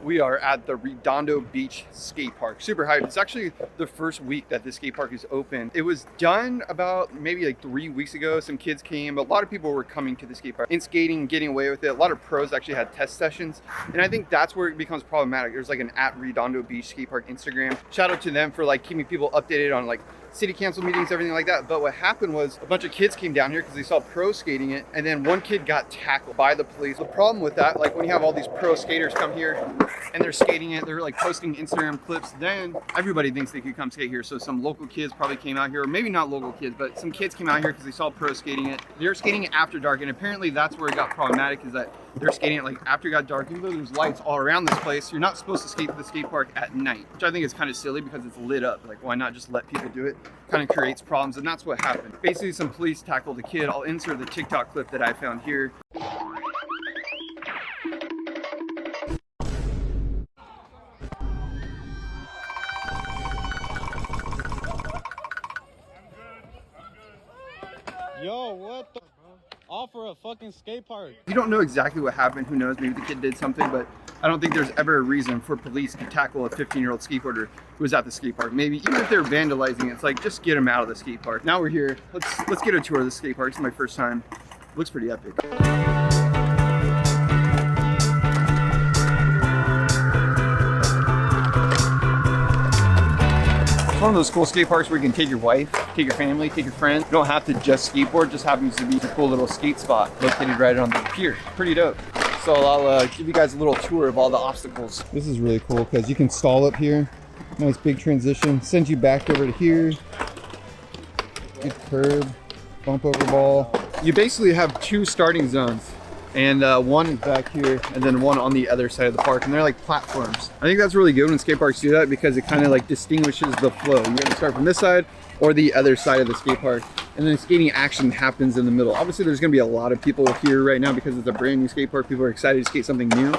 We are at the Redondo Beach skate park. Super hyped. It's actually the first week that this skate park is open. It was done about maybe like 3 weeks ago. Some kids came, but a lot of people were coming to the skate park and skating, getting away with it. A lot of pros actually had test sessions. And I think that's where it becomes problematic. There's like an at Redondo Beach skate park Instagram. Shout out to them for like keeping people updated on like city council meetings, everything like that. But what happened was a bunch of kids came down here because they saw pros skating it, and then one kid got tackled by the police. The problem with that, like when you have all these pro skaters come here and they're skating it, they're like posting Instagram clips, then everybody thinks they could come skate here. So some local kids probably came out here, or maybe not local kids, but some kids came out here because they saw pros skating it. They're skating it after dark, and apparently that's where it got problematic, is that they're skating it like after it got dark. Even though there's lights all around this place, you're not supposed to skate to the skate park at night, which I think is kind of silly because it's lit up. Like, why not just let people do it? Kind of creates problems, and that's what happened. Basically, some police tackled a kid. I'll insert the TikTok clip that I found here. Yo, what the? All for a fucking skate park. You don't know exactly what happened. Who knows? Maybe the kid did something, but I don't think there's ever a reason for police to tackle a 15-year-old skateboarder who was at the skate park. Maybe even if they're vandalizing it, it's like, just get them out of the skate park. Now we're here. Let's get a tour of the skate park. It's my first time. Looks pretty epic. One of those cool skate parks where you can take your wife, take your family, take your friends. You don't have to just skateboard, just happens to be a cool little skate spot located right on the pier. Pretty dope. So I'll give you guys a little tour of all the obstacles. This is really cool because you can stall up here. Nice big transition. Sends you back over to here. Good curb, bump over ball. You basically have two starting zones. And one back here, and then one on the other side of the park, and they're like platforms. I think that's really good when skate parks do that because it kind of like distinguishes the flow. You have to start from this side or the other side of the skate park, and then skating action happens in the middle. Obviously, there's gonna be a lot of people here right now because it's a brand new skate park. People are excited to skate something new,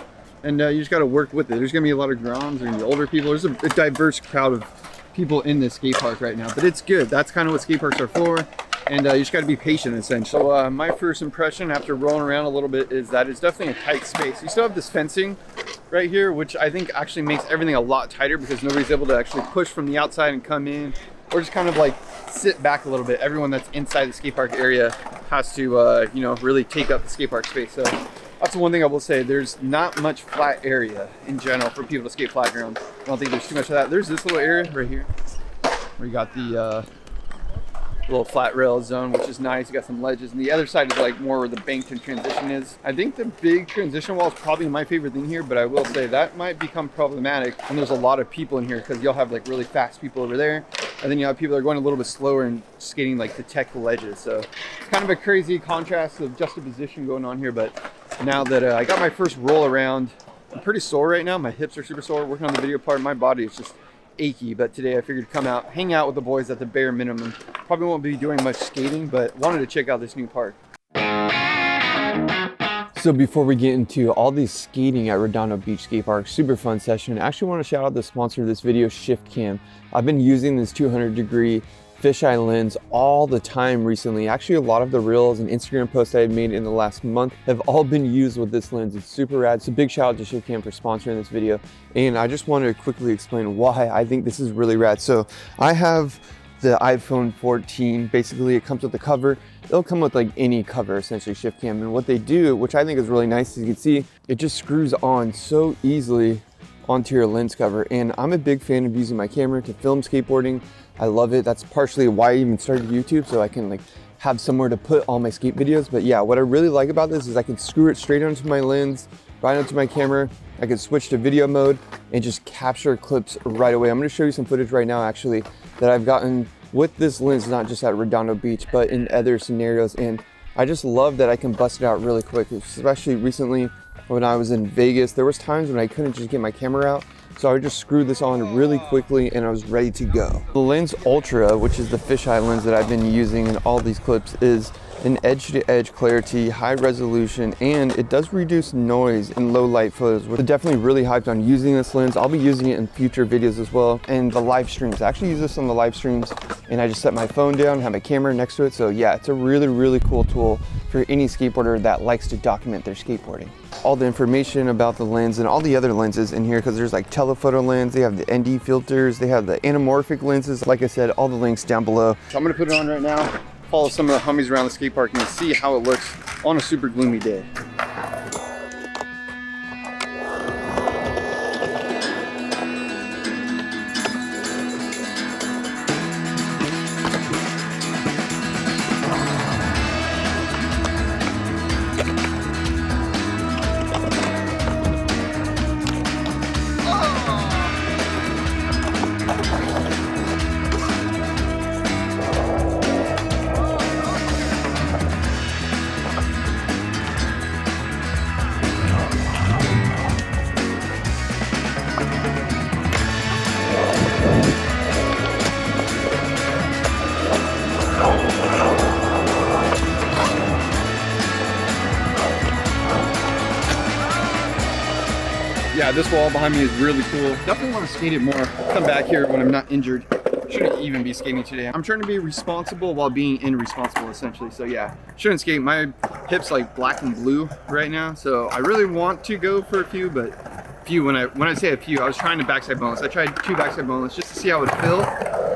and you just gotta work with it. There's gonna be a lot of groms, there's gonna be older people. There's a diverse crowd of people in this skate park right now, but it's good. That's kind of what skate parks are for. And you just got to be patient, essentially. So my first impression after rolling around a little bit is that it's definitely a tight space. You still have this fencing right here, which I think actually makes everything a lot tighter because nobody's able to actually push from the outside and come in, or just kind of like sit back a little bit. Everyone that's inside the skate park area has to, you know, really take up the skate park space. So that's the one thing I will say. There's not much flat area in general for people to skate flat ground. I don't think there's too much of that. There's this little area right here where you got the little flat rail zone, which is nice. You got some ledges, and the other side is like more where the banked and transition is. I think the big transition wall is probably my favorite thing here, but I will say that might become problematic when there's a lot of people in here because you'll have like really fast people over there, and then you have people that are going a little bit slower and skating like the tech ledges. So it's kind of a crazy contrast of juxtaposition going on here. But now that I got my first roll around, I'm pretty sore right now. My hips are super sore. Working on the video part, my body is just achy, but today I figured to come out, hang out with the boys at the bare minimum. Probably won't be doing much skating, but wanted to check out this new park. So before we get into all these skating at Redondo Beach Skate Park, super fun session, I actually want to shout out the sponsor of this video, ShiftCam. I've been using this 200-degree fisheye lens all the time recently. Actually, a lot of the reels and Instagram posts I had made in the last month have all been used with this lens. It's super rad. So big shout out to ShiftCam for sponsoring this video. And I just wanted to quickly explain why I think this is really rad. So I have the iPhone 14. Basically, it comes with the cover. It'll come with like any cover, essentially, ShiftCam. And what they do, which I think is really nice, as you can see, it just screws on so easily onto your lens cover. And I'm a big fan of using my camera to film skateboarding. I love it. That's partially why I even started YouTube, so I can like have somewhere to put all my skate videos. But yeah, what I really like about this is I can screw it straight onto my lens, right onto my camera. I can switch to video mode and just capture clips right away. I'm going to show you some footage right now actually that I've gotten with this lens, not just at Redondo Beach, but in other scenarios. And I just love that I can bust it out really quick, especially recently when I was in Vegas. There was times when I couldn't just get my camera out, so I would just screw this on really quickly and I was ready to go. The Lens Ultra, which is the fisheye lens that I've been using in all these clips, is an edge-to-edge clarity, high resolution, and it does reduce noise in low light photos. We're definitely really hyped on using this lens. I'll be using it in future videos as well. And the live streams, I actually use this on the live streams, and I just set my phone down, have my camera next to it. So yeah, it's a really, really cool tool for any skateboarder that likes to document their skateboarding. All the information about the lens and all the other lenses in here, because there's like telephoto lens, they have the ND filters, they have the anamorphic lenses. Like I said, all the links down below. So I'm gonna put it on right now, follow some of the homies around the skate park, and see how it looks on a super gloomy day. Yeah, this wall behind me is really cool. Definitely want to skate it more. Come back here when I'm not injured. Shouldn't even be skating today. I'm trying to be responsible while being irresponsible, essentially. So yeah, shouldn't skate. My hip's like black and blue right now, so I really want to go for a few, but when I say a few, I was trying to backside boneless. I tried 2 backside boneless just to see how it would feel.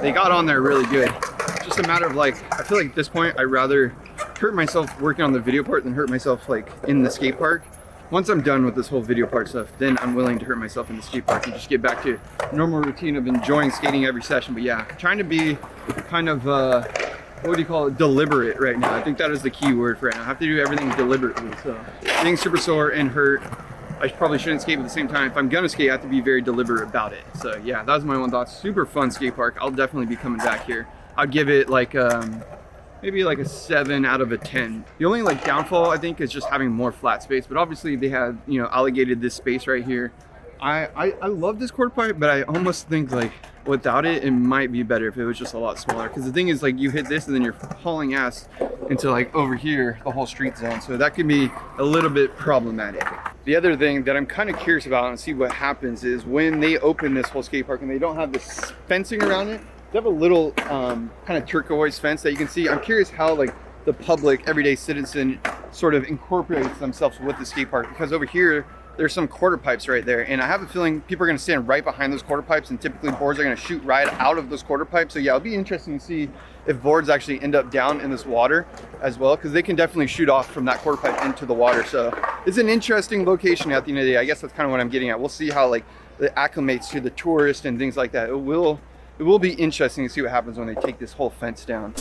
They got on there really good. It's just a matter of like, I feel like at this point I'd rather hurt myself working on the video part than hurt myself like in the skate park. Once I'm done with this whole video part stuff, then I'm willing to hurt myself in the skate park and just get back to normal routine of enjoying skating every session. But yeah, trying to be kind of, what do you call it, deliberate right now. I think that is the key word for right now. I have to do everything deliberately. So being super sore and hurt, I probably shouldn't skate at the same time. If I'm gonna skate, I have to be very deliberate about it. So yeah, that was my one thought. Super fun skate park. I'll definitely be coming back here. I'd give it like, maybe like a 7 out of a 10. The only like downfall I think is just having more flat space, but obviously they have, you know, allocated this space right here. I love this quarter pipe, but I almost think like without it, it might be better if it was just a lot smaller. Because the thing is, like, you hit this and then you're hauling ass into like over here, the whole street zone. So that could be a little bit problematic. The other thing that I'm kind of curious about and see what happens is when they open this whole skate park and they don't have this fencing around it. They have a little kind of turquoise fence that you can see. I'm curious how like the public, everyday citizen sort of incorporates themselves with the skate park, because over here, there's some quarter pipes right there. And I have a feeling people are gonna stand right behind those quarter pipes, and typically boards are gonna shoot right out of those quarter pipes. So yeah, it'll be interesting to see if boards actually end up down in this water as well, because they can definitely shoot off from that quarter pipe into the water. So it's an interesting location at the end of the day. I guess that's kind of what I'm getting at. We'll see how like it acclimates to the tourist and things like that. It will be interesting to see what happens when they take this whole fence down.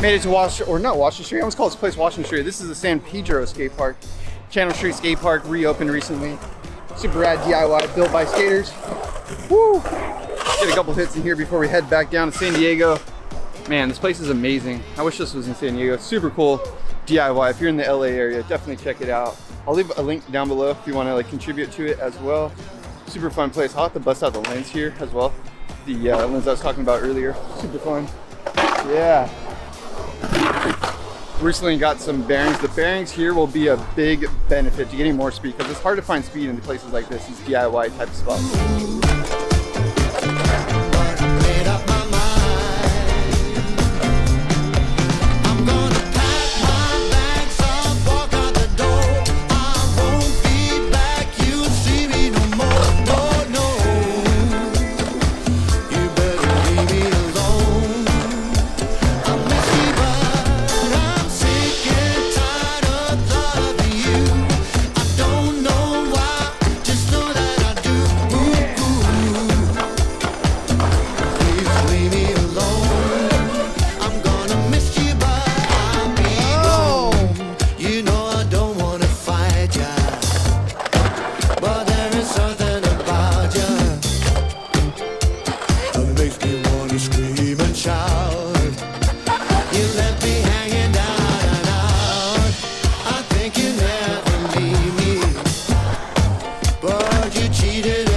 Made it to Washington Street. I almost call this place Washington Street. This is the San Pedro skate park. Channel Street skate park reopened recently. Super rad DIY built by skaters. Woo! Get a couple hits in here before we head back down to San Diego. Man, this place is amazing. I wish this was in San Diego. Super cool DIY. If you're in the LA area, definitely check it out. I'll leave a link down below if you want to like contribute to it as well. Super fun place. I'll have to bust out the lens here as well. The lens I was talking about earlier. Super fun. Yeah. Recently got some bearings. The bearings here will be a big benefit to getting more speed, because it's hard to find speed in places like this, these DIY type spots. you cheated